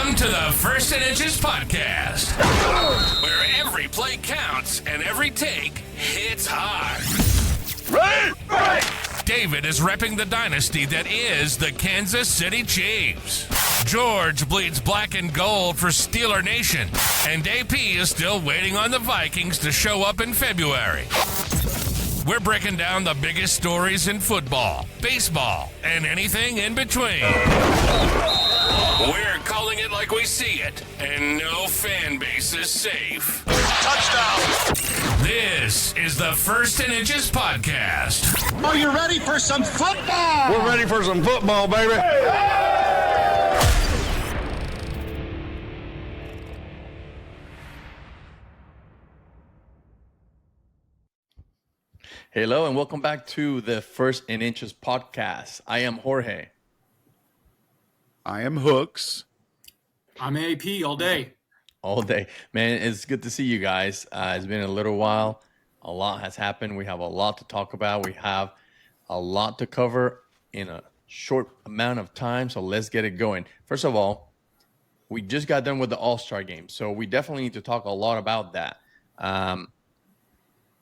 Welcome to the First and Inches podcast, where every play counts and every take hits hard. Right. David is repping the dynasty that is the Kansas City Chiefs. George bleeds black and gold for Steeler Nation, and AP is still waiting on the Vikings to show up in February. We're breaking down the biggest stories in football, baseball, and anything in between. We're calling it like we see it, and no fan base is safe. Touchdown! This is the First and Inches podcast. Are you ready for some football? We're ready for some football, baby. Hello and welcome back to the First and Inches podcast. I am Jorge. I am Hooks. I'm AP all day. All day. Man, it's good to see you guys. It's been a little while. A lot has happened. We have a lot to talk about. We have a lot to cover in a short amount of time. So let's get it going. First of all, we just got done with the All-Star game. So we definitely need to talk a lot about that.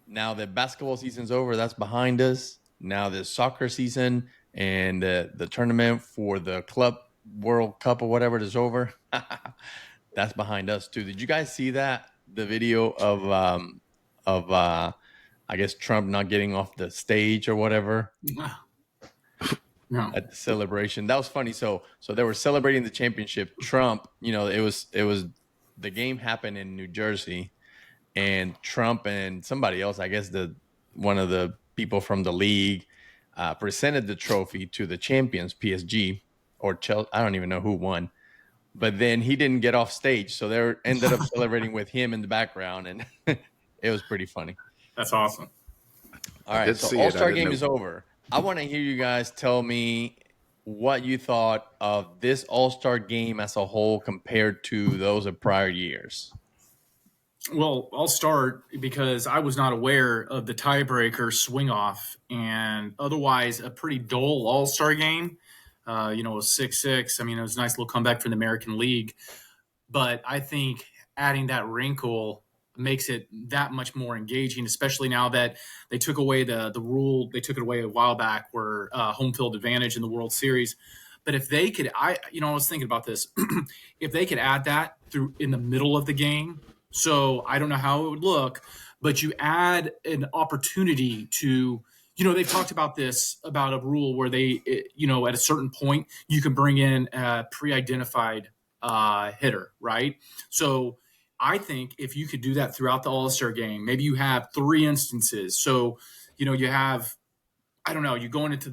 Now the basketball season's over. That's behind us. Now the soccer season and the tournament for the Club World Cup or whatever is over. That's behind us too. Did you guys see that? The video of I guess Trump not getting off the stage or whatever. No. At the celebration. That was funny. So they were celebrating the championship. Trump, it was the game happened in New Jersey, and Trump and somebody else, I guess one of the people from the league, presented the trophy to the champions, PSG or Chelsea. I don't even know who won. But then he didn't get off stage, so they ended up celebrating with him in the background, and it was pretty funny. That's awesome. All right, so All-Star game is over. I want to hear you guys tell me what you thought of this All-Star game as a whole compared to those of prior years. Well, I'll start because I was not aware of the tiebreaker swing off, and otherwise a pretty dull All-Star game. It was 6-6. I mean, it was a nice little comeback for the American League. But I think adding that wrinkle makes it that much more engaging, especially now that they took away the rule. They took it away a while back where home field advantage in the World Series. But if they could, I was thinking about this. If they could add that through in the middle of the game, so I don't know how it would look, but you add an opportunity to – they've talked about this, about a rule where they, at a certain point, you can bring in a pre-identified hitter, right? So I think if you could do that throughout the All-Star game, maybe you have 3 instances. So, you have, I don't know, you're going into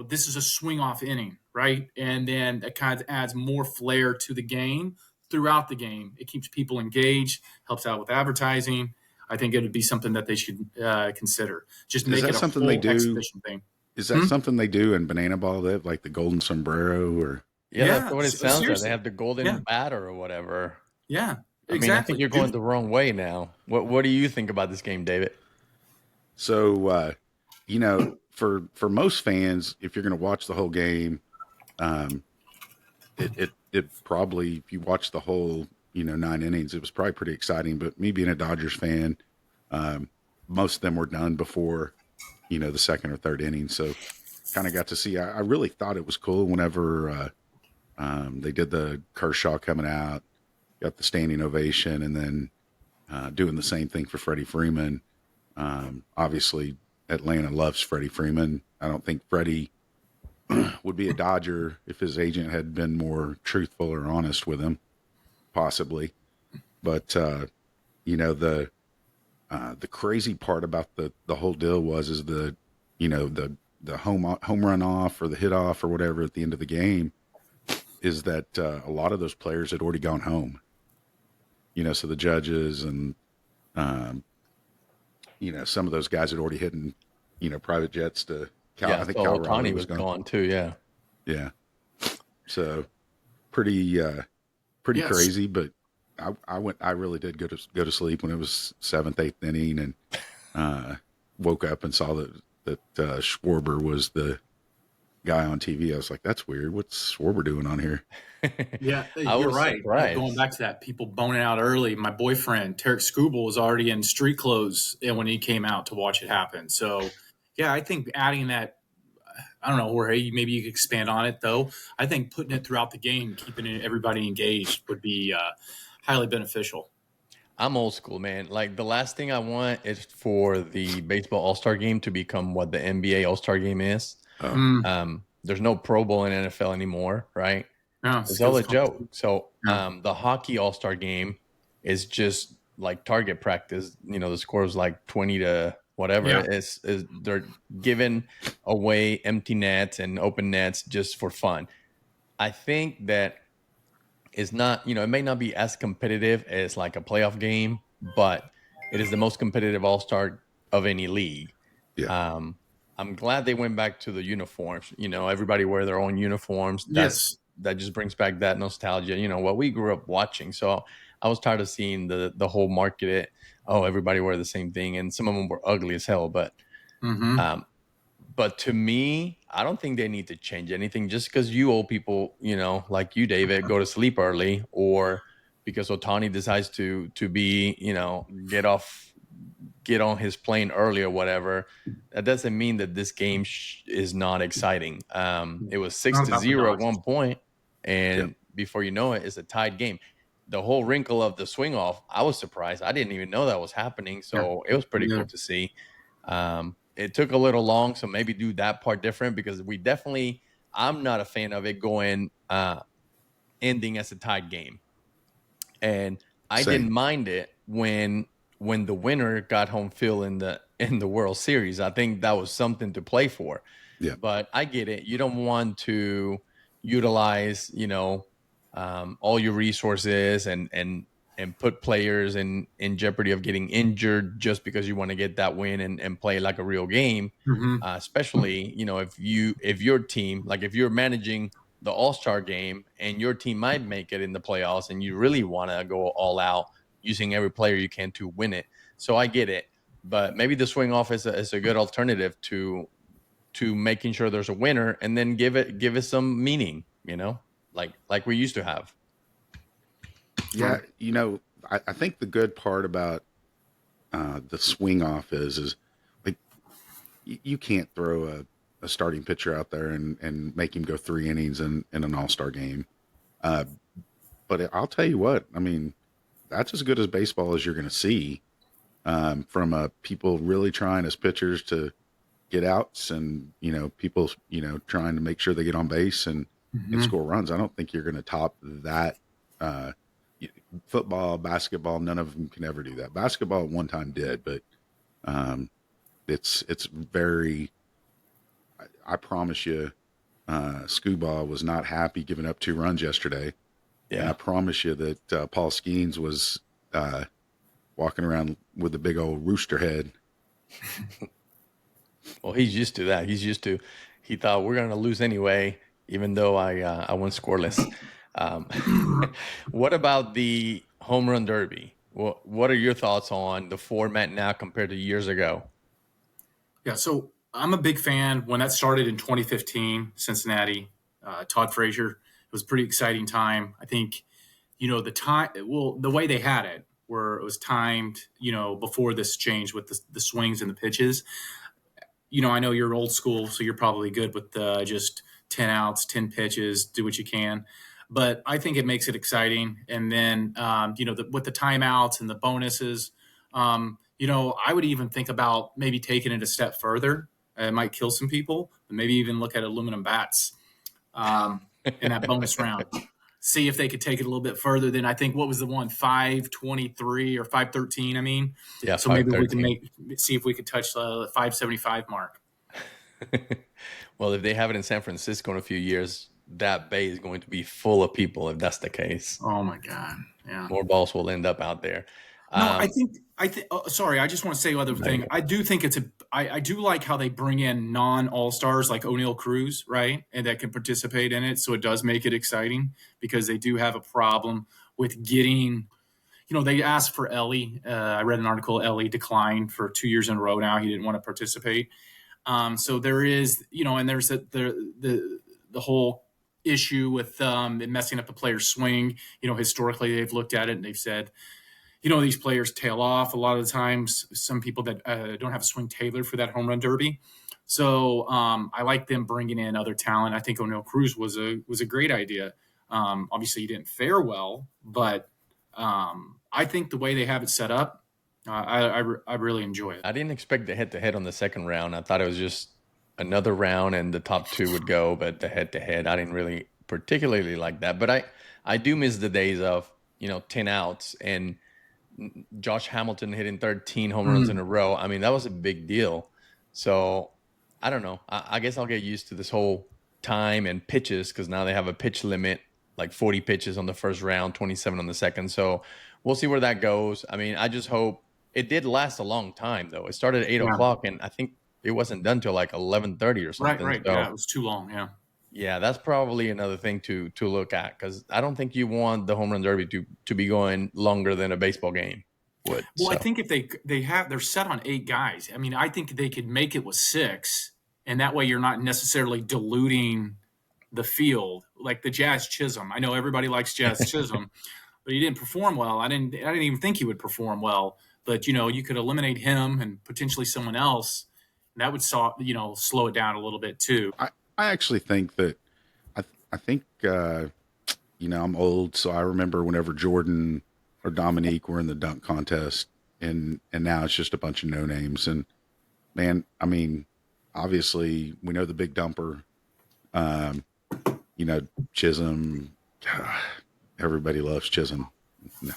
this is a swing-off inning, right? And then it kind of adds more flair to the game throughout the game. It keeps people engaged, helps out with advertising. I think it would be something that they should consider. Just make it a something full they do? exhibition thing. Is that something they do in Banana Ball? They have like the golden sombrero or That's what it sounds like. They have the golden Yeah. batter or whatever. Yeah, I exactly. mean, I think you're going the wrong way now. What do you think about this game, David? so for most fans, if you're going to watch the whole game, it probably, if you watch the whole 9 innings, it was probably pretty exciting. But me being a Dodgers fan, most of them were done before the second or third inning, so kind of got to see. I really thought it was cool whenever they did the Kershaw coming out, got the standing ovation, and then doing the same thing for Freddie Freeman. Obviously, Atlanta loves Freddie Freeman. I don't think Freddie would be a Dodger if his agent had been more truthful or honest with him, possibly. But the crazy part about the whole deal is the home run off or the hit off or whatever at the end of the game is that a lot of those players had already gone home. So the judges and some of those guys had already hit private jets to Cal. I think Cal Ohtani was gone too. Yeah. Yeah. So pretty crazy, but I really did go to sleep when it was 7th, 8th inning, and woke up and saw that Schwarber was the guy on TV. I was like, that's weird. What's Schwarber doing on here? Yeah, I you're was right. surprised. Going back to that, people boning out early. My boyfriend, Tarek Skubal, was already in street clothes when he came out to watch it happen. So, yeah, I think adding that, I don't know, Jorge, maybe you could expand on it, though. I think putting it throughout the game, keeping everybody engaged would be highly beneficial. I'm old school, man. Like the last thing I want is for the baseball All-Star game to become what the NBA All-Star game is. There's no Pro Bowl in NFL anymore, right? Yeah, It's all a skills joke. So Yeah. the hockey All-Star game is just like target practice. You know, the score is like 20 to whatever. Yeah. Is they're giving away empty nets and open nets just for fun. I think that is not, it may not be as competitive as like a playoff game, but it is the most competitive All-Star of any league. Yeah. I'm glad they went back to the uniforms. Everybody wear their own uniforms. Yes. That just brings back that nostalgia. What we grew up watching. So I was tired of seeing the whole market it. Oh, everybody wear the same thing, and some of them were ugly as hell. But but to me, I don't think they need to change anything just because you old people, like you, David, go to sleep early, or because Otani decides to be, get on his plane early or whatever. That doesn't mean that this game is not exciting. It was 6-0 at one point, and before you know it, it's a tied game. The whole wrinkle of the swing off, I was surprised. I didn't even know that was happening, so it was pretty cool to see. It took a little long, so maybe do that part different because I'm not a fan of it going ending as a tied game. And I didn't mind it when the winner got home field in the World Series. I think that was something to play for. Yeah. But I get it. You don't want to utilize, all your resources and put players in jeopardy of getting injured just because you want to get that win and play like a real game. Especially, if your team, like if you're managing the All-Star game and your team might make it in the playoffs and you really want to go all out using every player you can to win it. So I get it, but maybe the swing off is a good alternative to making sure there's a winner, and then give it some meaning, like we used to have. Yeah, I think the good part about the swing off is like you can't throw a starting pitcher out there and make him go 3 innings in an All-Star game. But I'll tell you what, I mean, that's as good as baseball as you're going to see from people really trying as pitchers to get outs and, people, trying to make sure they get on base and score runs. I don't think you're going to top that. Football, basketball, none of them can ever do that. Basketball at one time did, but it's very. I promise you, Skubal was not happy giving up 2 runs yesterday. Yeah, and I promise you that Paul Skeens was walking around with a big old rooster head. Well, he's used to that. He thought we're going to lose anyway, even though I went scoreless. What about the home run derby? What are your thoughts on the format now compared to years ago? Yeah, so I'm a big fan. When that started in 2015, Cincinnati, Todd Frazier, it was a pretty exciting time. I think, the way they had it, where it was timed, before this change with the swings and the pitches. I know you're old school, so you're probably good with just 10 outs, 10 pitches, do what you can. But I think it makes it exciting. And then, with the timeouts and the bonuses, I would even think about maybe taking it a step further. It might kill some people, but maybe even look at aluminum bats in that bonus round. See if they could take it a little bit further than, I think, what was the one, 523 or 513, I mean. Yeah, so maybe we can see if we could touch the 575 mark. Well, if they have it in San Francisco in a few years, that bay is going to be full of people if that's the case. Oh my God. Yeah. More balls will end up out there. No, I think, sorry, I just want to say other thing. I do think I do like how they bring in non-all-stars like O'Neal Cruz, right? And that can participate in it. So it does make it exciting because they do have a problem with getting, they asked for Elly. I read an article, Elly declined for 2 years in a row now. He didn't want to participate. So there is, and there's the whole issue with it messing up the player's swing. Historically they've looked at it and they've said, these players tail off a lot of the times. Some people that don't have a swing tailored for that home run derby. So I like them bringing in other talent. I think O'Neill Cruz was a great idea. Obviously, he didn't fare well, but I think the way they have it set up, I really enjoy it. I didn't expect the head-to-head on the second round. I thought it was just another round and the top two would go, but the head-to-head, I didn't really particularly like that. But I do miss the days of 10 outs and Josh Hamilton hitting 13 home runs in a row. I mean, that was a big deal. So I don't know. I guess I'll get used to this whole time and pitches because now they have a pitch limit, like 40 pitches on the first round, 27 on the second. So we'll see where that goes. I mean, I just hope it did last a long time, though. It started at 8 o'clock, and I think it wasn't done till like 11:30 or something. Right. So, Yeah, it was too long. Yeah. Yeah, that's probably another thing to look at because I don't think you want the home run derby to be going longer than a baseball game would. Well, So. I think if they're set on 8 guys. I mean, I think they could make it with 6, and that way you're not necessarily diluting the field like the Jazz Chisholm. I know everybody likes Jazz Chisholm, but he didn't perform well. I didn't even think he would perform well. But you could eliminate him and potentially someone else. And that would slow it down a little bit too. I actually think that I think I'm old, so I remember whenever Jordan or Dominique were in the dunk contest, and now it's just a bunch of no names. And man, I mean, obviously we know the big dumper, Chisholm. Everybody loves Chisholm. No.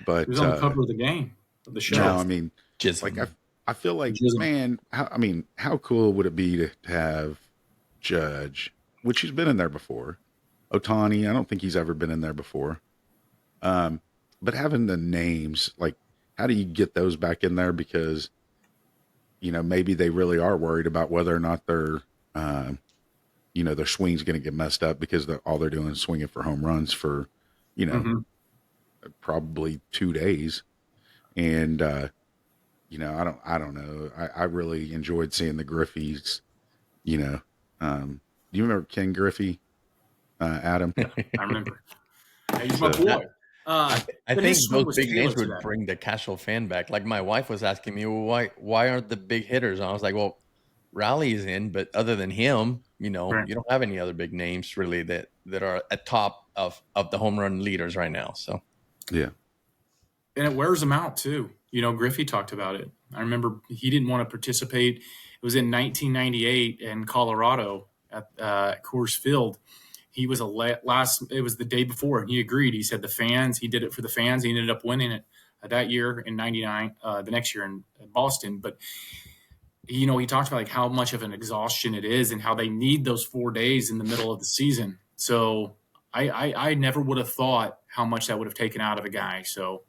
But He was on the cover of the game of the show. no, I mean, Chisholm. like I feel like, Chisholm. man, how cool would it be to have Judge, which he's been in there before. Ohtani, I don't think he's ever been in there before. But having the names, like, how do you get those back in there? Because, maybe they really are worried about whether or not their swing's going to get messed up because all they're doing is swinging for home runs for, probably 2 days. And, I don't know. I really enjoyed seeing the Griffies, do you remember Ken Griffey, Adam? I remember. Yeah, he's my boy. I But think his swing those was big tailored names to would that. bring the casual fan back. Like my wife was asking me, well, why aren't the big hitters? And I was like, well, Raleigh is in, but other than him, Right. you don't have any other big names really that are at top of the home run leaders right now. So Yeah. And it wears them out too. Griffey talked about it. I remember he didn't want to participate. It was in 1998 in Colorado at Coors Field. He was it was the day before, and he agreed. He said he did it for the fans. He ended up winning it that year in 99, the next year in Boston. But, he talked about like how much of an exhaustion it is and how they need those 4 days in the middle of the season. So I never would have thought how much that would have taken out of a guy. So,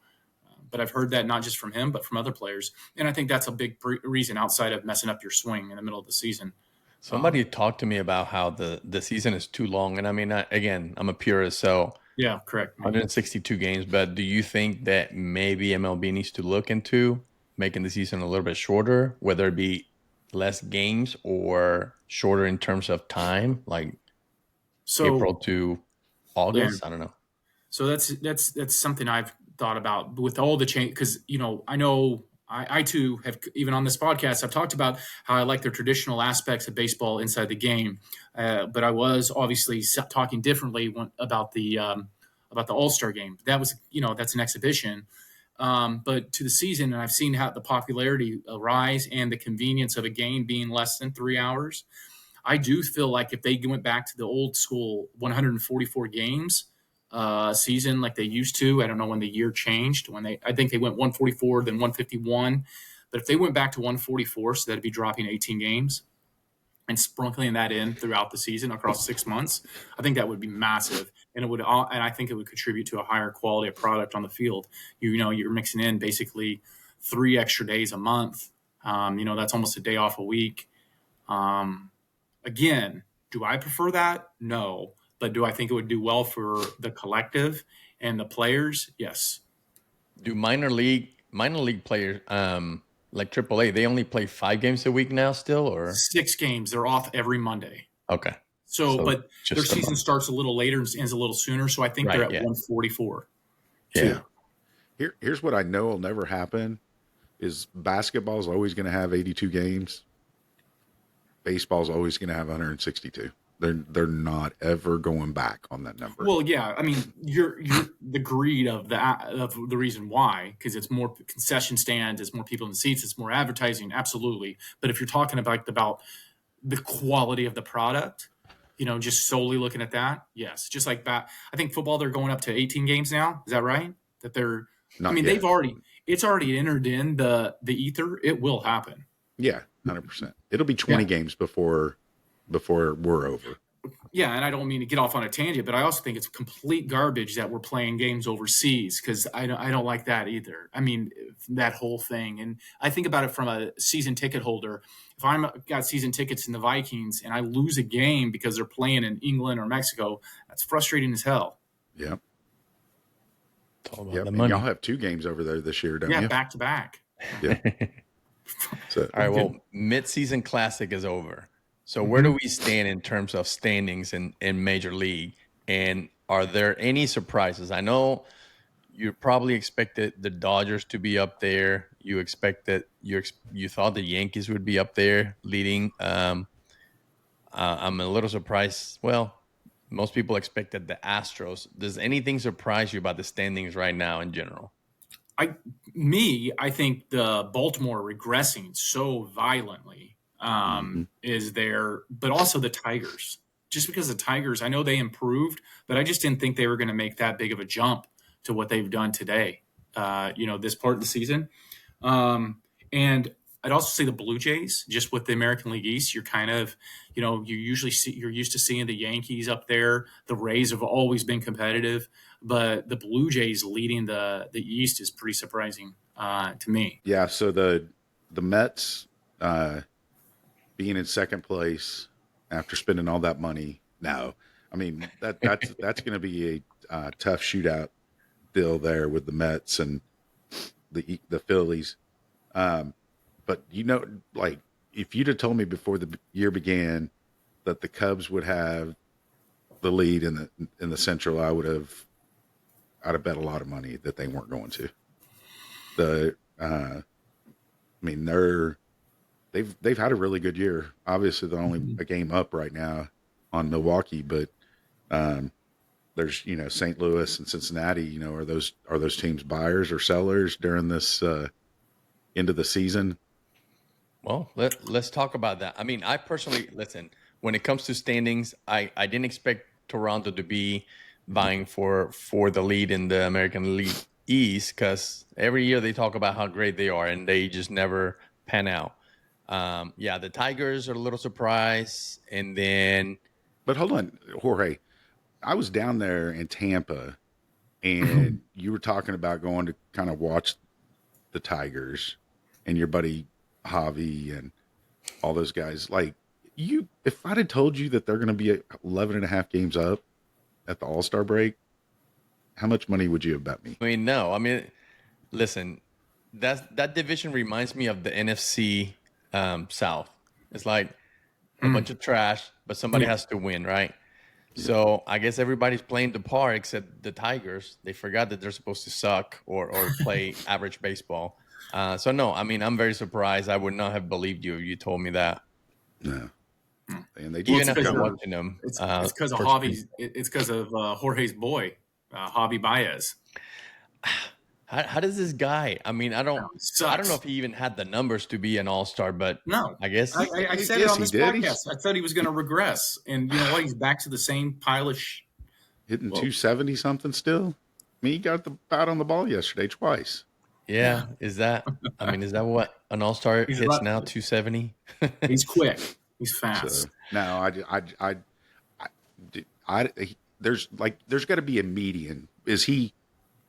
but I've heard that not just from him, but from other players. And I think that's a big reason outside of messing up your swing in the middle of the season. somebody talked to me about how the season is too long. And I mean, again, I'm a purist, so Yeah, correct. 162 games. But do you think that maybe MLB needs to look into making the season a little bit shorter, whether it be less games or shorter in terms of time, like So April to August? I don't know. So that's something I've thought about with all the change because I know I too have, even on this podcast, I've talked about how I like the traditional aspects of baseball inside the game, but I was obviously talking differently about the All-Star game. That was that's an exhibition, but to the season, and I've seen how the popularity rise and the convenience of a game being less than 3 hours. I do feel like if they went back to the old school 144 games season like they used to, I don't know when the year changed. I think they went 144, then 151. But if they went back to 144, so that'd be dropping 18 games and sprinkling that in throughout the season across 6 months, I think that would be massive, and and I think it would contribute to a higher quality of product on the field. You're mixing in basically 3 extra days a month. That's almost a day off a week. Again, do I prefer that? No. But do I think it would do well for the collective and the players? Yes. Do minor league players like AAA, they only play 5 games a week now still, or 6 games. They're off every Monday. okay. So but just their a season month. starts a little later and ends a little sooner. So I think Right, they're at yeah. 144. Yeah. Here's what I know will never happen: is basketball is always going to have 82 games. Baseball is always going to have 162. They're not ever going back on that number. Well, yeah, I mean, you're the greed of the reason why, because it's more concession stands, it's more people in the seats, it's more advertising, absolutely. But if you're talking about the quality of the product, just solely looking at that, yes. Just like that, I think football, they're going up to 18 games now. Is that right? That they're, Not I mean, yet. it's already entered in the ether. It will happen. Yeah, 100%. It'll be 20 games before we're over. Yeah, and I don't mean to get off on a tangent, but I also think it's complete garbage that we're playing games overseas, because I don't like that either. I mean, that whole thing. And I think about it from a season ticket holder. If I'm got season tickets in the Vikings and I lose a game because they're playing in England or Mexico, that's frustrating as hell. Yeah. It's all about Yep. the And money. y'all have 2 games over there this year, don't Yeah, you? back to back. Yeah. So, All right. Well, mid-season classic is over. So where do we stand in terms of standings in Major League? And are there any surprises? I know you probably expected the Dodgers to be up there. You expected you thought the Yankees would be up there leading. I'm a little surprised. Well, most people expected the Astros. Does anything surprise you about the standings right now in general? I think the Baltimore regressing so violently is there, but also the Tigers. Just because the Tigers, I know they improved, but I just didn't think they were going to make that big of a jump to what they've done today. This part of the season, and I'd also say the Blue Jays, just with the American League East, you're kind of, you're used to seeing the Yankees up there. The Rays have always been competitive, but the Blue Jays leading the East is pretty surprising to me. yeah, so the Mets being in second place after spending all that money. No, I mean that's going to be a tough shootout deal there with the Mets and the Phillies. But like if you'd have told me before the year began that the Cubs would have the lead in the Central, I'd have bet a lot of money that they weren't going to. They've had a really good year. Obviously, they're only a game up right now on Milwaukee, but there's St. Louis and Cincinnati. Are those teams buyers or sellers during this end of the season? Well, let's talk about that. I mean, I personally, listen, when it comes to standings, I didn't expect Toronto to be vying for the lead in the American League East, because every year they talk about how great they are and they just never pan out. The Tigers are a little surprised. And then, But hold on, Jorge. I was down there in Tampa, and you were talking about going to kind of watch the Tigers, and your buddy Javi and all those guys. Like, if I'd have told you that they're going to be 11 and a half games up at the All-Star break, how much money would you have bet me? I mean, no, I mean, listen, that division reminds me of the NFC South. It's like a bunch of trash, but somebody has to win, right? So I guess everybody's playing the par except the Tigers. They forgot that they're supposed to suck or play average baseball. So no, I mean, I'm very surprised. I would not have believed you if you told me that. No. And they Even just after watching them. It's because of Javi's. It's because of Jorge's boy, Javi Baez. How does this guy? I mean, I don't know if he even had the numbers to be an all-star, but No, I guess I said Yes, it on he this did. podcast. I thought he was going to regress, and you know what? He's back to the same pile of hitting 270 something still. I mean, he got the bat on the ball yesterday twice. yeah. Is that what an all-star He's hits about- now? 270. He's quick. He's fast. So now there's got to be a median. Is he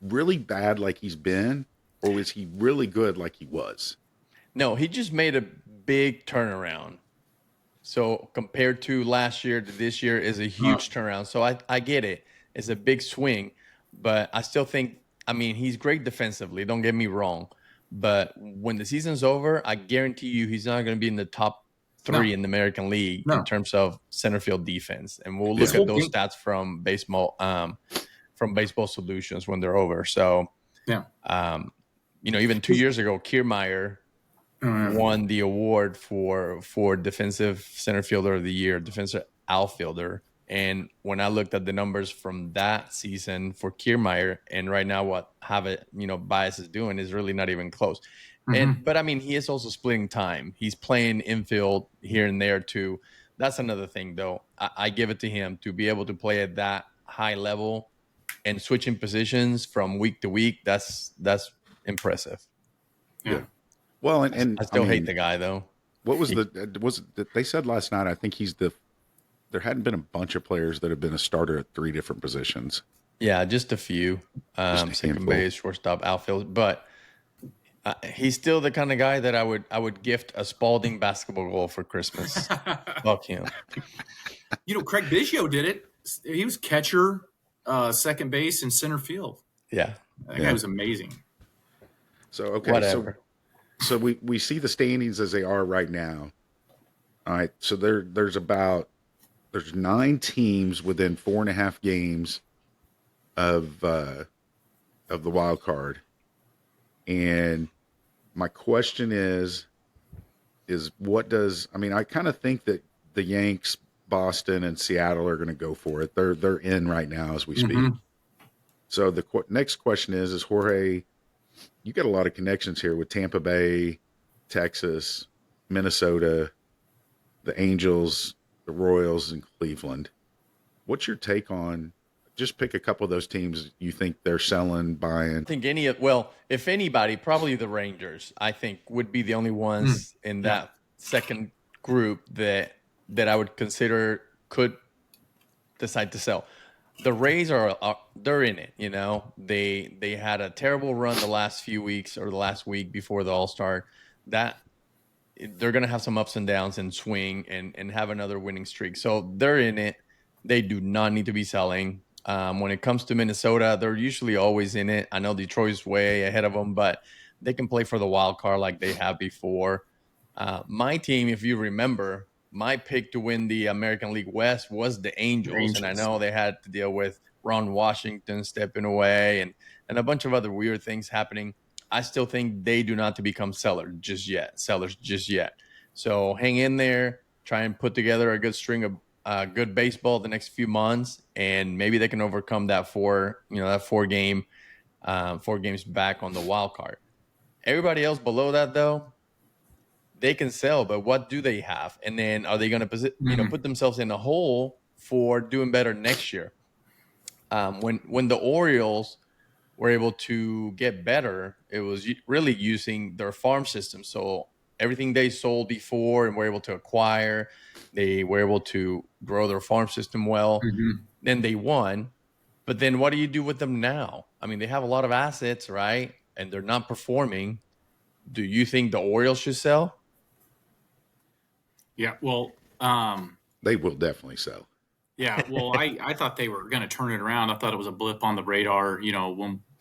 really bad like he's been, or is he really good like he was? No, he just made a big turnaround. So compared to last year to this year is a huge turnaround. So I get it. It's a big swing, but I still think, I mean, he's great defensively. Don't get me wrong, But when the season's over, I guarantee you he's not going to be in the top three in the American League in terms of center field defense. And we'll look at those stats from Baseball Solutions when they're over. So, even 2 years ago, Kiermaier won the award for defensive center fielder of the year, defensive outfielder. And when I looked at the numbers from that season for Kiermaier, and right now what Bias is doing is really not even close. But I mean, he is also splitting time. He's playing infield here and there too. That's another thing, though. I give it to him to be able to play at that high level and switching positions from week to week. That's impressive. Yeah. Well, and I still hate the guy though. What was they said last night? I think there hadn't been a bunch of players that have been a starter at 3 different positions. Yeah, just a few. Second base, shortstop, outfield, but he's still the kind of guy that I would gift a Spalding basketball goal for Christmas. Fuck him. Craig Biggio did it. He was catcher, second base, and center field. Yeah, that guy was amazing. So okay, whatever. So we see the standings as they are right now. All right, so there's 9 teams within 4.5 games of the wild card, and my question is what does I kind of think that the Yanks, Boston, and Seattle are going to go for it. They're in right now as we speak. So the next question is Jorge, you got a lot of connections here with Tampa Bay, Texas, Minnesota, the Angels, the Royals, and Cleveland. What's your take on, just pick a couple of those teams you think they're selling, buying? I think if anybody, probably the Rangers, I think would be the only ones in that second group that I would consider could decide to sell. The Rays they're in it, They had a terrible run the last few weeks or the last week before the All-Star. That they're going to have some ups and downs and swing and have another winning streak. So they're in it. They do not need to be selling. When it comes to Minnesota, they're usually always in it. I know Detroit's way ahead of them, but they can play for the wild card like they have before. My team, if you remember, my pick to win the American League West was the Angels. And I know they had to deal with Ron Washington stepping away and a bunch of other weird things happening. I still think they do not to become sellers just yet. So hang in there, try and put together a good string of good baseball the next few months, and maybe they can overcome that 4 games back on the wild card. Everybody else below that, though, they can sell, but what do they have? And then are they going to put themselves in a hole for doing better next year? When the Orioles were able to get better, it was really using their farm system. So everything they sold before and were able to acquire, they were able to grow their farm system well. Then they won. But then what do you do with them now? I mean, they have a lot of assets, right? And they're not performing. Do you think the Orioles should sell? Yeah, well, they will definitely sell. Yeah, well, I thought they were going to turn it around. I thought it was a blip on the radar,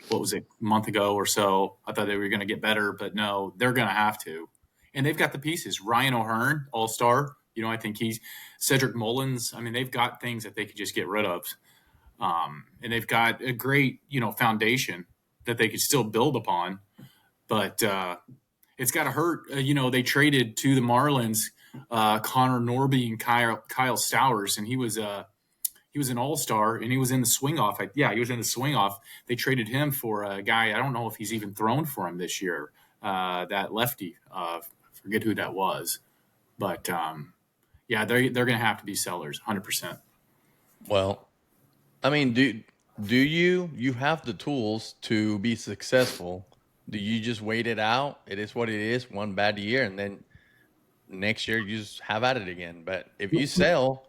what was it, a month ago or so. I thought they were going to get better, but no, they're going to have to. And they've got the pieces. Ryan O'Hearn, all-star. I think he's Cedric Mullins. I mean, they've got things that they could just get rid of. And they've got a great, foundation that they could still build upon. But it's got to hurt. They traded to the Marlins Connor Norby and Kyle Stowers, and he was an all-star, and he was in the swing-off. He was in the swing-off. They traded him for a guy. I don't know if he's even thrown for him this year, that lefty. Forget who that was. But, they're going to have to be sellers, 100%. Well, I mean, do you have the tools to be successful? Do you just wait it out? It is what it is, one bad year, and then next year you just have at it again. But if you sell,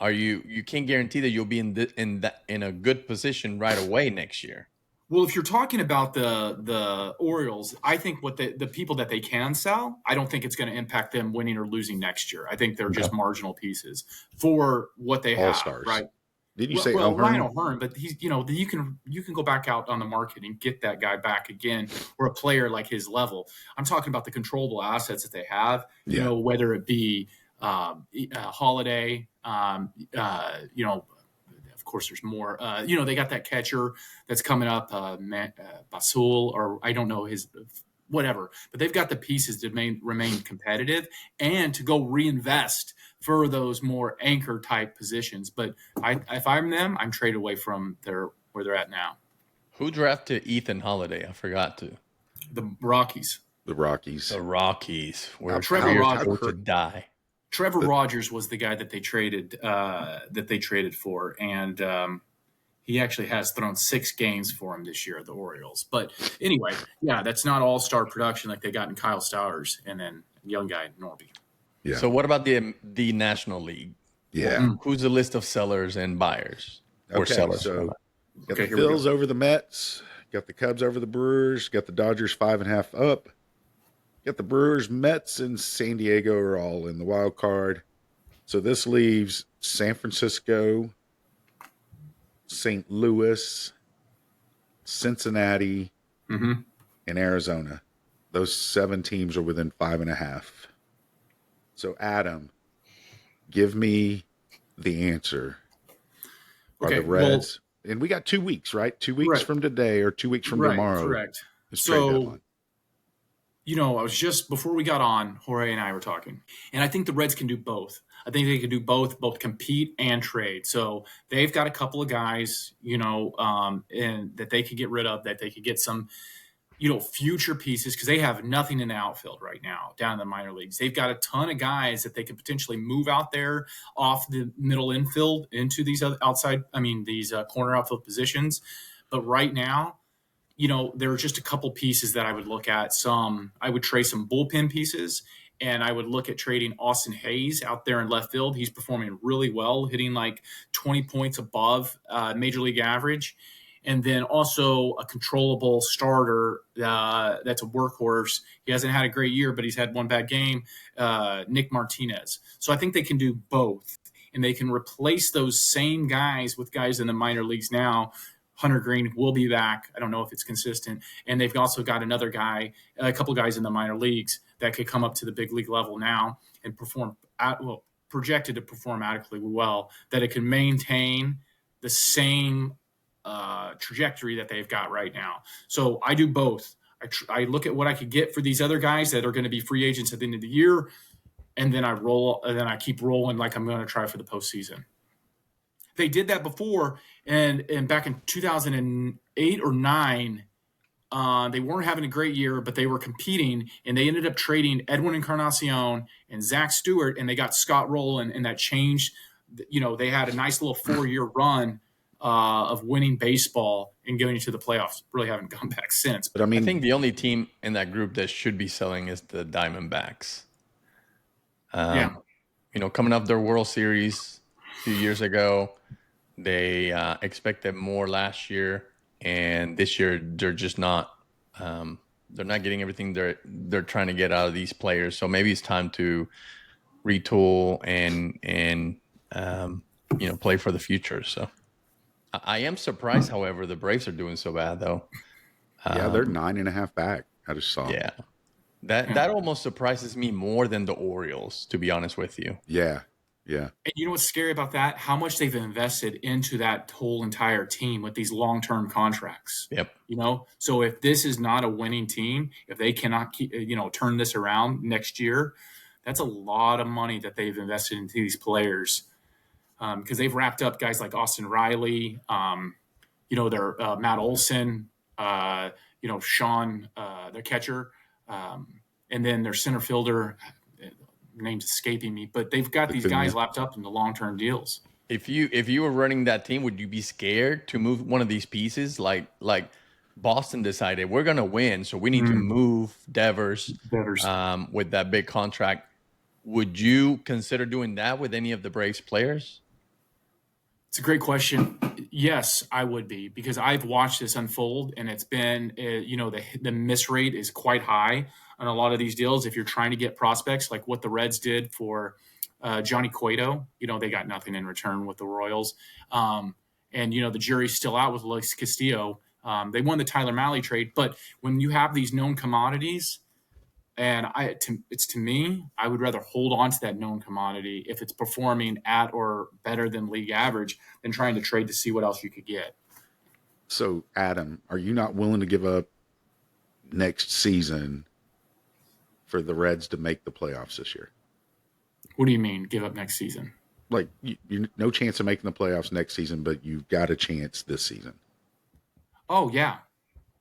you can't guarantee that you'll be in a good position right away next year. Well, if you're talking about the Orioles, I think what the people that they can sell, I don't think it's going to impact them winning or losing next year. I think they're just marginal pieces for what they have, All-stars. right? Did you say well, O'Hearn? Ryan O'Hearn, but he's you can go back out on the market and get that guy back again, or a player like his level. I'm talking about the controllable assets that they have. Yeah. Whether it be Holiday, of course, there's more. They got that catcher that's coming up, Basul, or I don't know his whatever. But they've got the pieces to remain competitive and to go reinvest for those more anchor type positions. But if I'm them, I'm trade away from where they're at now. Who drafted Ethan Holiday? I forgot to. The Rockies. The Rockies. The Rockies, where Trevor careers Rogers go to die. Trevor Rogers was the guy that they traded for, and he actually has thrown 6 games for him this year, the Orioles. But anyway, yeah, that's not all-star production like they got in Kyle Stowers and then young guy Norby. Yeah. So what about the National League? Yeah. Who's the list of sellers and buyers? Or Okay, sellers? so got Okay, the here we go. Phils over the Mets, got the Cubs over the Brewers, got the Dodgers 5.5 up, got the Brewers, Mets, and San Diego are all in the wild card. So this leaves San Francisco, St. Louis, Cincinnati, Mm-hmm. and Arizona. Those 7 teams are within 5.5. So Adam, give me the answer. Are Okay, the Reds? And we got 2 weeks, right? 2 weeks Right. from today or 2 weeks from Right, tomorrow. correct. is trade So, deadline. I was just before we got on, Jorge and I were talking, and I think the Reds can do both. I think they can do both compete and trade. So they've got a couple of guys, and that they could get rid of, that they could get some, future pieces, because they have nothing in the outfield right now down in the minor leagues. They've got a ton of guys that they could potentially move out there off the middle infield into these other these corner outfield positions. But right now, there are just a couple pieces that I would look at. I would trade some bullpen pieces, and I would look at trading Austin Hayes out there in left field. He's performing really well, hitting like 20 points above major league average. And then also a controllable starter that's a workhorse. He hasn't had a great year, but he's had one bad game, Nick Martinez. So I think they can do both, and they can replace those same guys with guys in the minor leagues now. Hunter Green will be back. I don't know if it's consistent. And they've also got another guy, a couple guys in the minor leagues that could come up to the big league level now and projected to perform adequately well, that it can maintain the same trajectory that they've got right now. So I do both. I look at what I could get for these other guys that are going to be free agents at the end of the year, and then I keep rolling like I'm going to try for the postseason. They did that before, and back in 2008 or 9, they weren't having a great year, but they were competing, and they ended up trading Edwin Encarnacion and Zach Stewart, and they got Scott Rowland, and that changed. They had a nice little 4-year run of winning baseball and going into the playoffs. Really haven't gone back since. But I I think the only team in that group that should be selling is the Diamondbacks. Coming off their World Series a few years ago, they expected more last year, and this year they're just not. They're not getting everything they're trying to get out of these players. So maybe it's time to retool and play for the future. So I am surprised, however, the Braves are doing so bad though. they're 9.5 back. I just saw. Yeah, that almost surprises me more than the Orioles, to be honest with you. Yeah. And you know what's scary about that? How much they've invested into that whole entire team with these long-term contracts. Yep. So if this is not a winning team, if they cannot turn this around next year, that's a lot of money that they've invested into these players. Because they've wrapped up guys like Austin Riley, their Matt Olson, Sean, their catcher, and then their center fielder. Name's escaping me, but they've got these guys lapped up into long-term deals. If you were running that team, would you be scared to move one of these pieces? Like Boston decided we're gonna win, so we need to move Devers with that big contract. Would you consider doing that with any of the Braves players? It's a great question. Yes, I would be, because I've watched this unfold, and it's been, the miss rate is quite high on a lot of these deals. If you're trying to get prospects, like what the Reds did for Johnny Cueto. They got nothing in return with the Royals. And, the jury's still out with Luis Castillo. They won the Tyler Mahle trade. But when you have these known commodities, and to me, I would rather hold on to that known commodity if it's performing at or better than league average than trying to trade to see what else you could get. So, Adam, are you not willing to give up next season for the Reds to make the playoffs this year? What do you mean, give up next season? Like, you no chance of making the playoffs next season, but you've got a chance this season. Oh, yeah.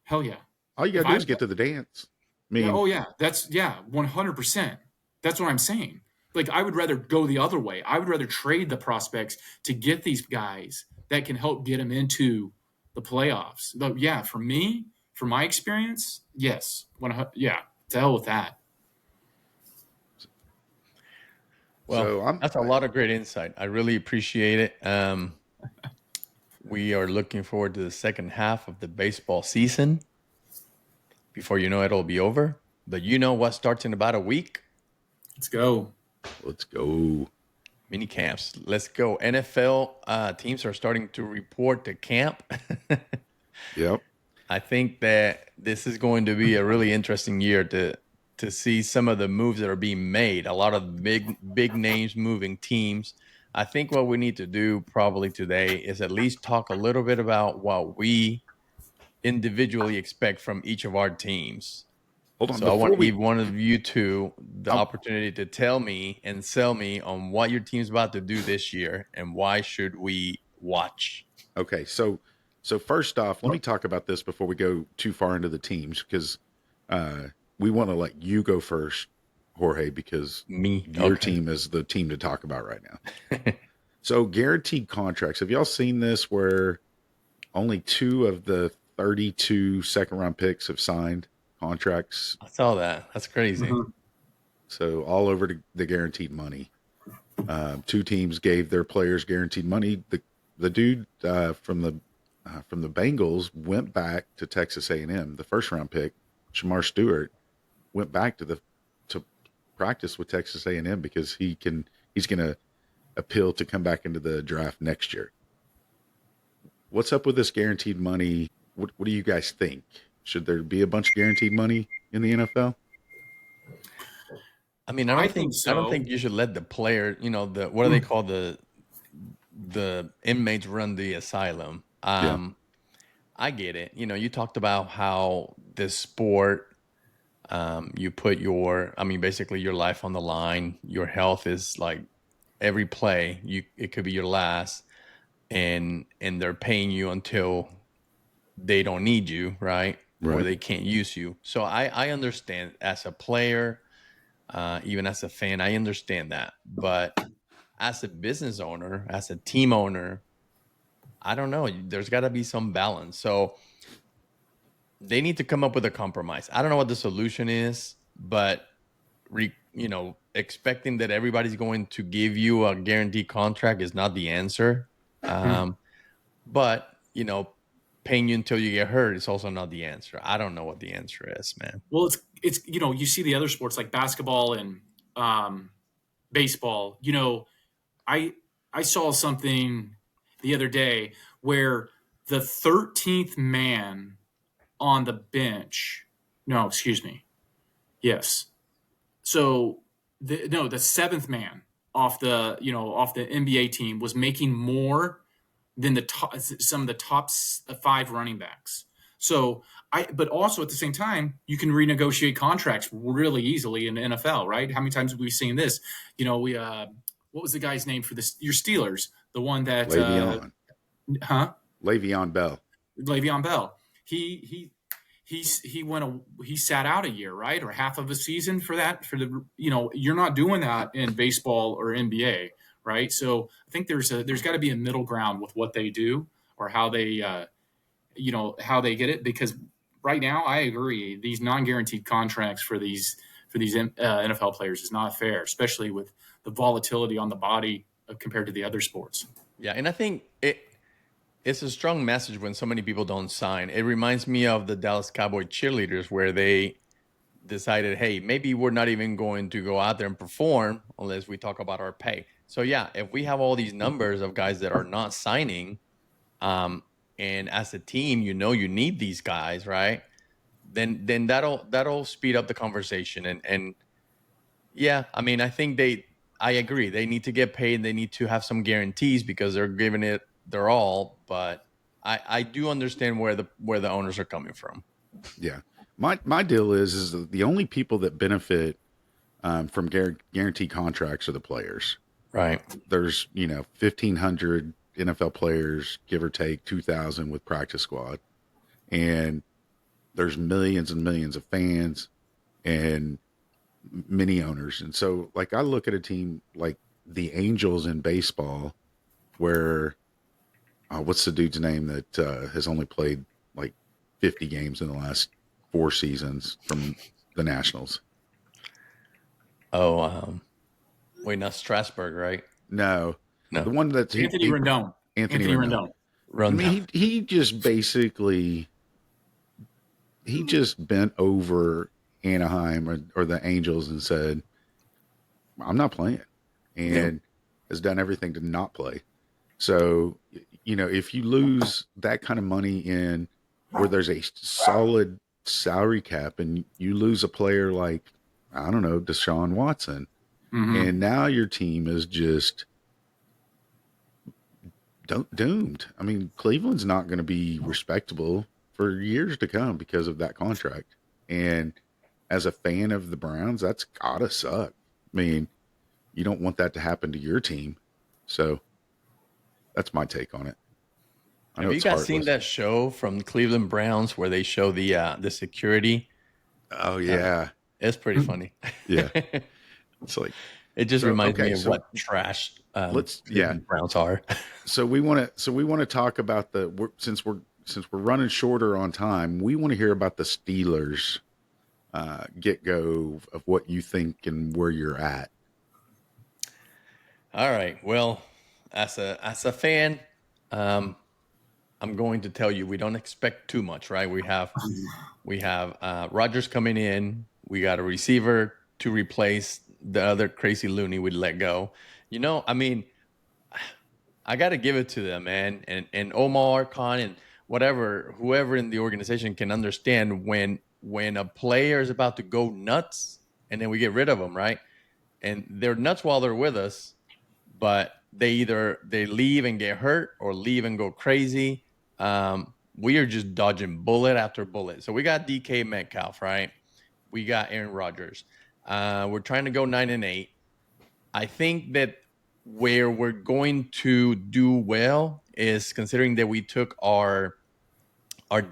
Hell yeah. All you got to do is get to the dance. I mean, yeah, 100%. That's what I'm saying. Like, I would rather go the other way. I would rather trade the prospects to get these guys that can help get them into the playoffs. But yeah, for me, from my experience, yes. To hell with that. Well, so that's a lot of great insight. I really appreciate it. We are looking forward to the second half of the baseball season. Before you know it, it'll be over. But you know what starts in about a week? Let's go. Mini camps. Let's go. NFL teams are starting to report to camp. Yep. I think that this is going to be a really interesting year to see some of the moves that are being made. A lot of big names moving teams. I think what we need to do probably today is at least talk a little bit about what we individually expect from each of our teams. Hold on. So I want to give one of you two the opportunity to tell me and sell me on what your team's about to do this year and why should we watch. Okay, so first off, let me talk about this before we go too far into the teams, because we want to let you go first, Jorge, because your team is the team to talk about right now. So guaranteed contracts. Have y'all seen this where only 2 of the 32 second-round picks have signed contracts? I saw that. That's crazy. Mm-hmm. So all over the guaranteed money. 2 teams gave their players guaranteed money. The dude from the Bengals went back to Texas A&M. The first-round pick, Shamar Stewart, went back to practice with Texas A&M because he's going to appeal to come back into the draft next year. What's up with this guaranteed money? What do you guys think? Should there be a bunch of guaranteed money in the NFL? I mean, I don't think you should let the player, what do they call the inmates run the asylum. I get it. You talked about how this sport, you put basically your life on the line. Your health is like every play. It could be your last, and they're paying you until they don't need you, right? Or they can't use you. So I understand as a player, even as a fan, I understand that. But as a business owner, as a team owner, I don't know. There's got to be some balance. So they need to come up with a compromise. I don't know what the solution is, but expecting that everybody's going to give you a guaranteed contract is not the answer. But paying you until you get hurt is also not the answer. I don't know what the answer is, man. Well, it's you see the other sports like basketball and baseball. I saw something the other day where the 13th man on the bench. No, excuse me. Yes. So the 7th man off the NBA team was making more than some of the top 5 running backs. So but also at the same time, you can renegotiate contracts really easily in the NFL, right? How many times have we seen this? What was the guy's name for this? Your Steelers, the one that Le'Veon. Le'Veon Bell. Le'Veon Bell. He sat out a year, right, or half of a season for that. You're not doing that in baseball or NBA, right? So I think there's got to be a middle ground with what they do or how they how they get it, because right now I agree these non-guaranteed contracts for these NFL players is not fair, especially with the volatility on the body compared to the other sports. Yeah, and I think it's a strong message when so many people don't sign. It reminds me of the Dallas Cowboy cheerleaders where they decided, hey, maybe we're not even going to go out there and perform unless we talk about our pay. So yeah, if we have all these numbers of guys that are not signing, and as a team, you know, you need these guys, right? Then that'll speed up the conversation. And yeah, I mean, I agree. They need to get paid. They need to have some guarantees because they're giving it their all. But I do understand where the owners are coming from. Yeah. My deal is that the only people that benefit from guaranteed contracts are the players. Right. There's 1,500 NFL players, give or take 2,000 with practice squad, and there's millions and millions of fans and many owners. And so, like, I look at a team like the Angels in baseball, where what's the dude's name that has only played like 50 games in the last 4 seasons from the Nationals? Oh, wait, not Strasburg, right? No, No. the one that's Anthony Rendon. Anthony Rendon. I mean, he just basically he just bent over Anaheim or the Angels and said, "I'm not playing," and has done everything to not play. So, if you lose that kind of money in where there's a solid salary cap and you lose a player like, I don't know, Deshaun Watson, and now your team is just doomed. I mean, Cleveland's not going to be respectable for years to come because of that contract. And as a fan of the Browns, that's gotta suck. I mean, you don't want that to happen to your team. So that's my take on it. Have you guys seen that show from Cleveland Browns where they show the security? Oh yeah, it's pretty funny. Yeah, it's like it just reminds me of what trash Browns are. So we want to talk about since we're running shorter on time, we want to hear about the Steelers get go of what you think and where you're at. All right. Well, as a fan, I'm going to tell you we don't expect too much, right? We have Rodgers coming in. We got a receiver to replace the other crazy loony we let go. I mean, I got to give it to them, man. And Omar Khan and whoever in the organization can understand when a player is about to go nuts and then we get rid of them, right? And they're nuts while they're with us, but they leave and get hurt or leave and go crazy. We are just dodging bullet after bullet. So we got DK Metcalf, right? We got Aaron Rodgers. We're trying to go 9-8. I think that where we're going to do well is considering that we took our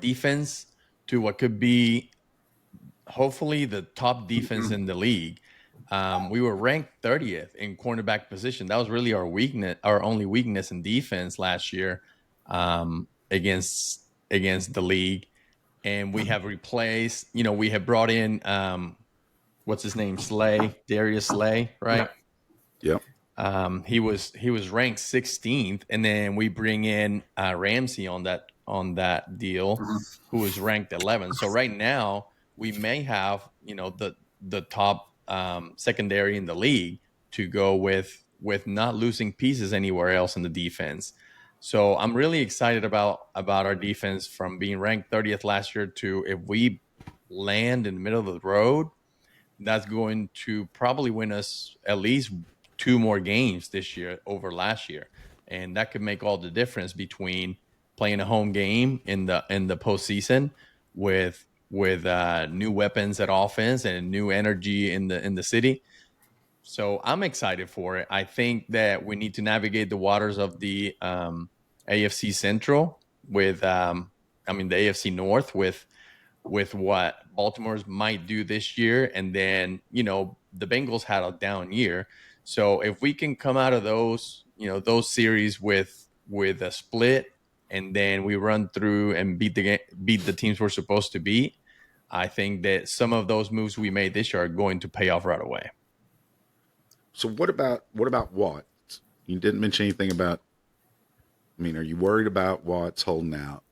defense to what could be hopefully the top defense in the league. We were ranked 30th in cornerback position. That was really our only weakness in defense last year against the league. And we have replaced, we have brought in, what's his name? Darius Slay, right? Yep. He was ranked 16th, and then we bring in Ramsey on that deal, who was ranked 11th. So right now we may have, the top secondary in the league to go with not losing pieces anywhere else in the defense. So I'm really excited about our defense from being ranked 30th last year to, if we land in the middle of the road, that's going to probably win us at least 2 more games this year over last year. And that could make all the difference between playing a home game in the postseason with new weapons at offense and new energy in the city. So I'm excited for it. I think that we need to navigate the waters of the AFC Central with, the AFC North with what Baltimore's might do this year. And then, the Bengals had a down year. So if we can come out of those series with a split, and then we run through and beat the teams we're supposed to beat, I think that some of those moves we made this year are going to pay off right away. So what about Watts? You didn't mention anything about. I mean, are you worried about Watts holding out?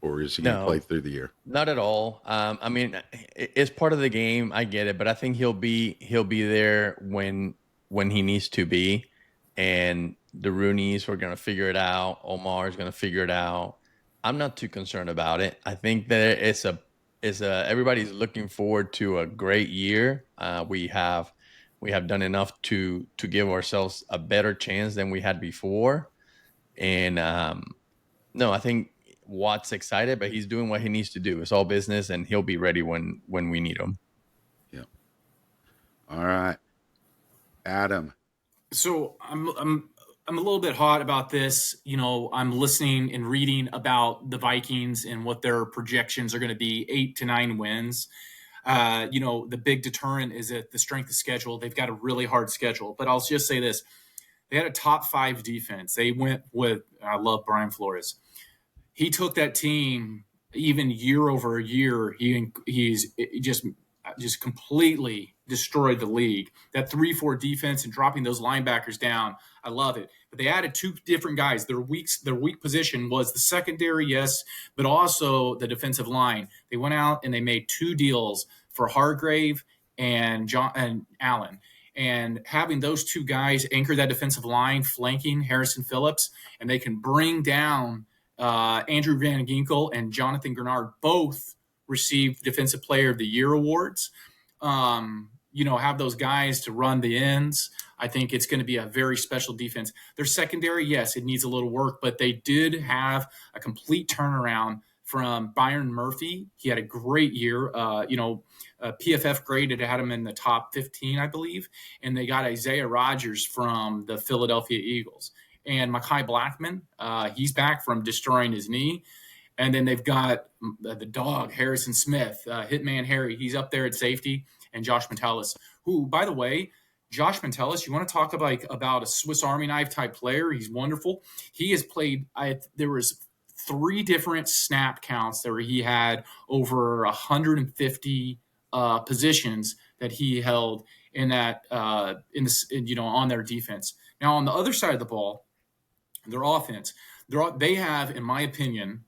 or is he going to No. play through the year? Not at all. I mean, it's part of the game. I get it, but I think he'll be there when he needs to be, and the Rooneys are going to figure it out. Omar is going to figure it out. I'm not too concerned about it. I think that everybody's looking forward to a great year. We have done enough to give ourselves a better chance than we had before, and no, I think Watt's excited, but he's doing what he needs to do. It's all business, and he'll be ready when we need him. Yeah. All right, Adam. So I'm a little bit hot about this. You know, I'm listening and reading about the Vikings and what their projections are going to be, 8 to 9 wins. You know, the big deterrent is that the strength of schedule. They've got a really hard schedule, but I'll just say this: they had a top 5 defense. They went with. I love Brian Flores. He took that team even year over year. He's just completely destroyed the league. That 3-4 defense and dropping those linebackers down, I love it. But they added 2 different guys. Their weak position was the secondary, yes, but also the defensive line. They went out and they made 2 deals for Hargrave and Allen. And having those 2 guys anchor that defensive line, flanking Harrison Phillips, and they can bring down Andrew Van Ginkel and Jonathan Grenard, both received Defensive Player of the Year awards. You know, have those guys to run the ends. I think it's going to be a very special defense. Their secondary, yes, it needs a little work, but they did have a complete turnaround from Byron Murphy. He had a great year. PFF graded had him in the top 15, I believe. And they got Isaiah Rodgers from the Philadelphia Eagles. And Mekhi Blackman, he's back from destroying his knee. And then they've got the dog, Harrison Smith, Hitman Harry. He's up there at safety. And Josh Metellus, who, by the way, Josh Metellus, you want to talk about a Swiss Army knife type player? He's wonderful. He has played there was 3 different snap counts that he had over 150 positions that he held in that on their defense. Now on the other side of the ball, their offense, they have, in my opinion,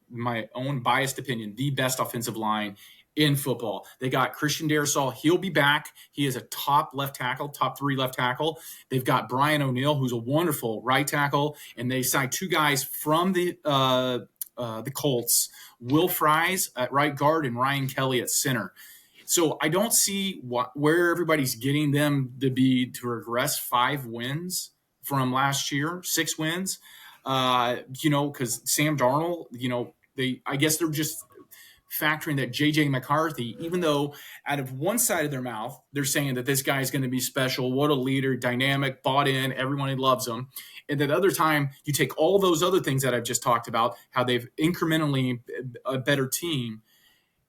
my own biased opinion, the best offensive line in football. They got Christian Darrisaw. He'll be back. He is a top 3 left tackle. They've got Brian O'Neill, who's a wonderful right tackle, and they signed 2 guys from the Colts, Will Fries at right guard and Ryan Kelly at center. So I don't see where everybody's getting them to regress 5 wins from last year, 6 wins. Because Sam Darnold, I guess they're just factoring that J.J. McCarthy, even though out of one side of their mouth, they're saying that this guy is going to be special, what a leader, dynamic, bought in, everyone loves him. And at the other time, you take all those other things that I've just talked about, how they've incrementally a better team.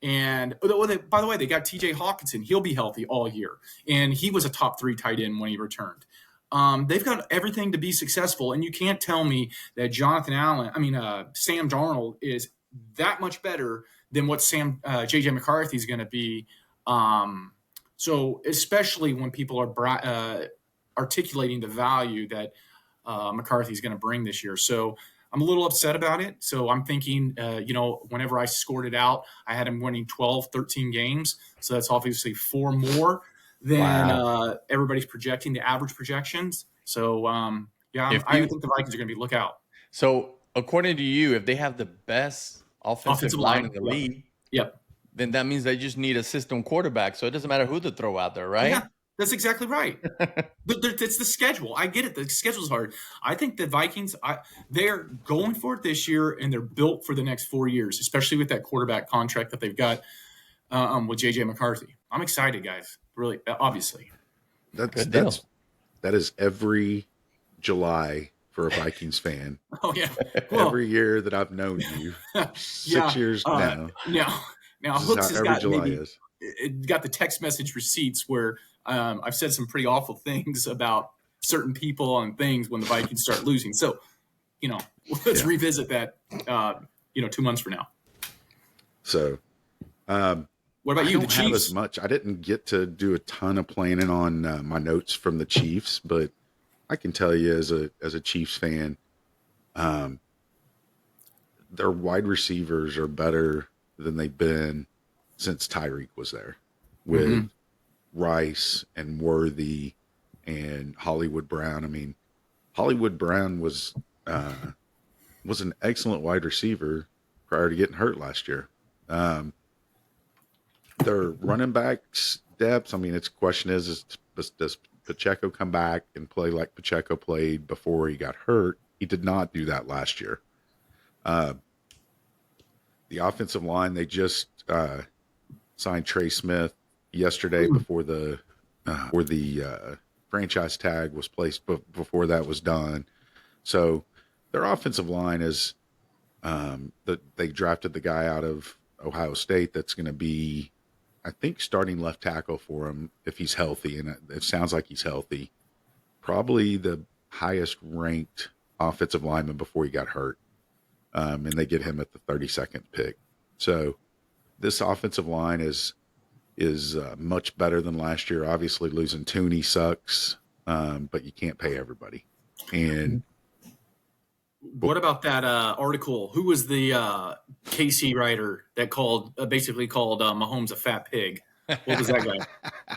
And by the way, they got TJ Hawkinson. He'll be healthy all year. And he was a top 3 tight end when he returned. They've got everything to be successful. And you can't tell me that Sam Darnold is that much better than what J.J. McCarthy is going to be. So especially when people are articulating the value that McCarthy is going to bring this year. So I'm a little upset about it. So I'm thinking, whenever I scored it out, I had him winning 12, 13 games. So that's obviously 4 more than everybody's projecting, the average projections. So, I think the Vikings are going to be look out. So according to you, if they have the best offensive line in the league, then that means they just need a system quarterback. So it doesn't matter who to throw out there, right? Yeah, that's exactly right. It's the schedule. I get it. The schedule's hard. I think the Vikings, they're going for it this year, and they're built for the next 4 years, especially with that quarterback contract that they've got with J.J. McCarthy. I'm excited, guys. Really, obviously. That is every July for a Vikings fan. Oh, yeah. Well, every year that I've known you, 6 years now. Now Hooks has got July got the text message receipts where I've said some pretty awful things about certain people and things when the Vikings start losing. So, let's revisit that, 2 months from now. So, what about you? I don't have as much. I didn't get to do a ton of planning on my notes from the Chiefs, but I can tell you as a Chiefs fan, their wide receivers are better than they've been since Tyreek was there, with Rice and Worthy and Hollywood Brown. I mean, Hollywood Brown was an excellent wide receiver prior to getting hurt last year. Their running backs depth. I mean, its question is does Pacheco come back and play like Pacheco played before he got hurt? He did not do that last year. The offensive line, they just signed Trey Smith yesterday before the franchise tag was placed, but before that was done. So their offensive line is they drafted the guy out of Ohio State that's going to be, I think, starting left tackle for him if he's healthy, and it sounds like he's healthy. Probably the highest ranked offensive lineman before he got hurt. And they get him at the 32nd pick. So this offensive line is much better than last year. Obviously, losing Tooney sucks, but you can't pay everybody. And what about that article? Who was the KC writer that basically called Mahomes a fat pig? What was that guy?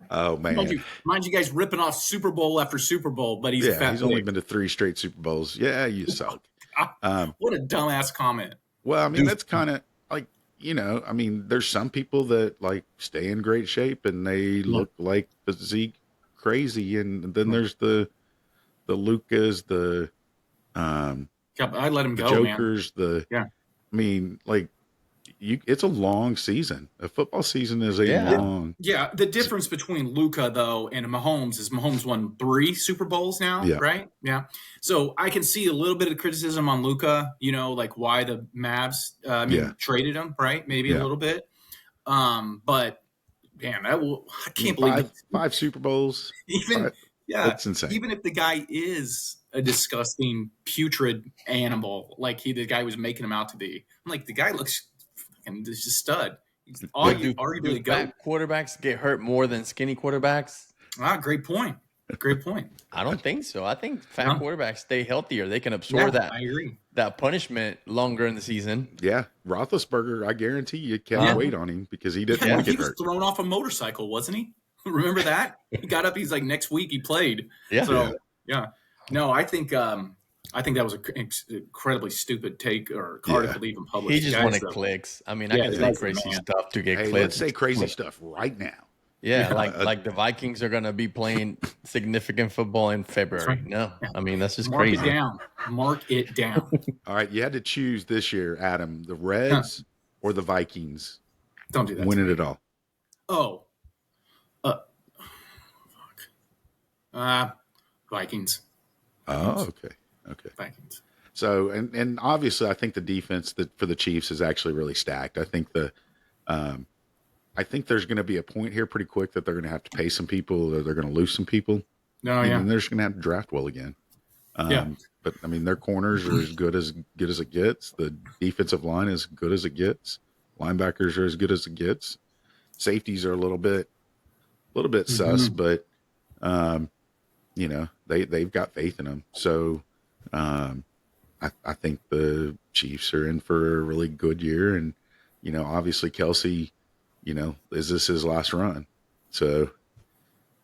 Oh man, mind you guys ripping off Super Bowl after Super Bowl, but he's a fat he's pig. only been to 3 straight Super Bowls. Yeah, you suck. What a dumbass comment. Well, I mean, that's kind of like, I mean, there's some people that like stay in great shape and they look like physique crazy. And then there's the Lucas, I let him go, Jokers, man. I mean, like, it's a long season. A football season is long. Yeah, the difference between Luka, though, and Mahomes is Mahomes won 3 Super Bowls now, right? Yeah. So I can see a little bit of criticism on Luka, like why the Mavs traded him, right? Maybe a little bit. But, man, I can't believe 5 Super Bowls. That's insane. Even if the guy is a disgusting, putrid animal, like the guy was making him out to be, I'm like, the guy looks and this is stud. He's arguably fat quarterbacks get hurt more than skinny quarterbacks. Great point. Great point. I don't think so. I think fat quarterbacks stay healthier. They can absorb that. I agree. That punishment longer in the season. Yeah, Roethlisberger, I guarantee you kept weight on him because he didn't want to get hurt. He was thrown off a motorcycle, wasn't he? Remember that? He got up. He's like, next week he played. Yeah. So no, I think that was an incredibly stupid take or article to even publish. He just wanted clicks. I mean, I can say crazy stuff to get clicks. Let's say crazy stuff right now. Yeah, like the Vikings are going to be playing significant football in February. Right. No, I mean, that's just crazy. Mark it down. All right, you had to choose this year, Adam, the Reds or the Vikings. Don't do that. Winning it all. Oh. Vikings. Oh, okay. Vikings. So, and obviously, I think the defense for the Chiefs is actually really stacked. I think I think there's going to be a point here pretty quick that they're going to have to pay some people, or they're going to lose some people. And they're just going to have to draft well again. But I mean, their corners are as good as it gets. The defensive line is good as it gets. Linebackers are as good as it gets. Safeties are a little bit sus, but they've got faith in them. So I think the Chiefs are in for a really good year, and obviously Kelsey, is this his last run? So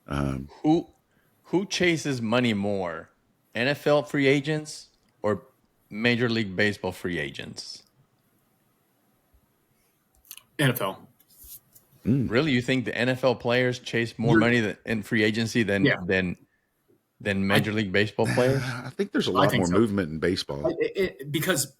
who chases money more, NFL free agents or Major League Baseball free agents? NFL. Really, you think the NFL players chase more money in free agency than Major League Baseball players? I think there's a lot more movement in baseball because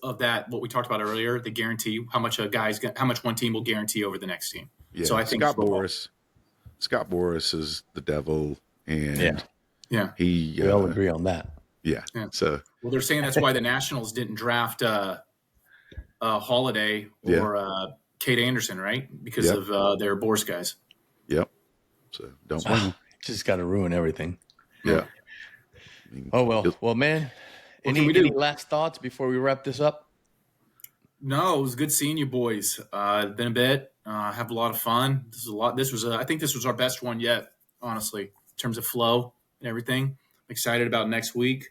of that. What we talked about earlier, the guarantee, how much one team will guarantee over the next team. Yeah. So I think Scott Boras is the devil, and we all agree on that. Yeah. So they're saying that's why the Nationals didn't draft Holiday or Kate Anderson, right? Because of their Boras guys. Yep. So don't blame them. Just got to ruin everything. Yeah. Oh, well, man. Any last thoughts before we wrap this up? No, it was good seeing you boys. It's been a bit. Have a lot of fun. I think this was our best one yet, honestly, in terms of flow and everything. I'm excited about next week.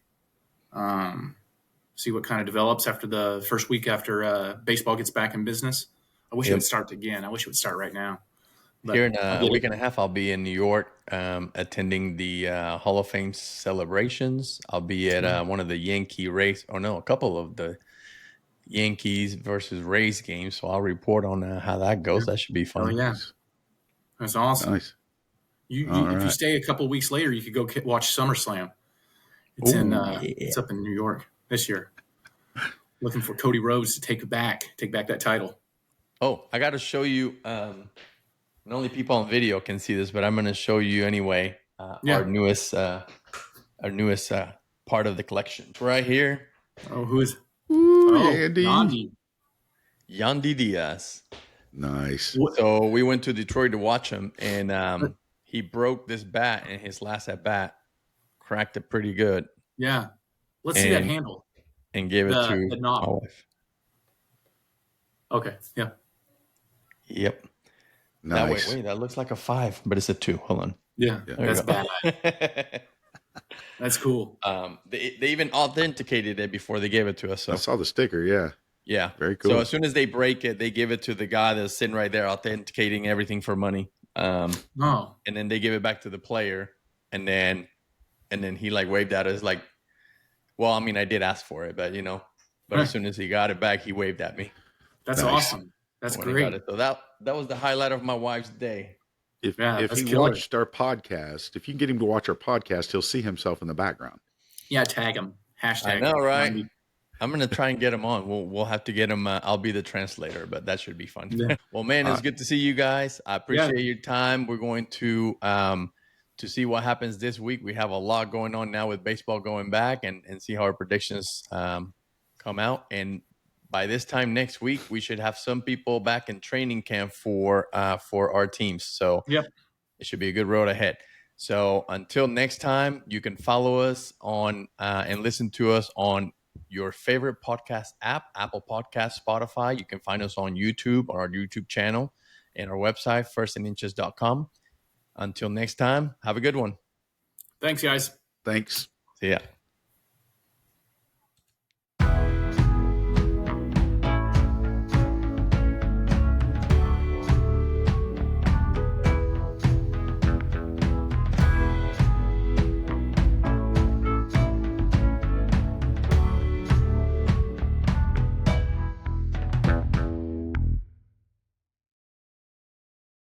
see what kind of develops after the first week after baseball gets back in business. I wish it would start again. I wish it would start right now. But Here in I'll a get week it. and a half, I'll be in New York attending the Hall of Fame celebrations. I'll be at one of the a couple of the Yankees versus Rays games. So I'll report on how that goes. That should be Oh fun. yeah, that's awesome. Nice. You, All if you right. stay a couple weeks later, you could go watch SummerSlam. It's it's up in New York this year. Looking for Cody Rhodes to take back that title. Oh, I got to show you. Not only people on video can see this, but I'm going to show you anyway. Yeah. Our newest part of the collection right here. Oh, who is? Ooh, Oh, Andy. Yandy. Yandy Diaz. Nice. So we went to Detroit to watch him, and he broke this bat in his last at bat, cracked it pretty good, Yeah. Let's see that And- handle. and gave it The to knob. my wife. Okay. Yeah. Yep. Nice. Wait, that looks like a 5, but it's a 2. Hold on. Yeah. Yeah. There you That's go. bad. That's cool. They even authenticated it before they gave it to us. So I saw the sticker. Yeah. yeah, Very cool. So as soon as they break it, they give it to the guy that's sitting right there authenticating everything for money. Oh, And then they give it back to the player, and then he like waved at us like, well, I mean, I did ask for it, but as soon as he got it back, he waved at me. that's Nice. awesome. That's when he got great. it. So that was the highlight of my wife's day. If Yeah, if that's he killer. watched our podcast, if you can get him to watch our podcast, he'll see himself in the background. Yeah. Tag him. Hashtag. I know, right? Yandy. I'm gonna try and get him on. We'll have to get him. I'll be the translator, but that should be fun. Yeah. Well, man, it's good to see you guys. I appreciate your time. We're going to see what happens this week. We have a lot going on now with baseball going back, and see how our predictions come out. And by this time next week, we should have some people back in training camp for our teams. So Yep. it should be a good road ahead. So until next time, you can follow us on and listen to us on your favorite podcast app, Apple Podcasts, Spotify. You can find us on YouTube, on our YouTube channel, and our website, firstandinches.com. Until next time, have a good one. Thanks, guys. Thanks. See ya.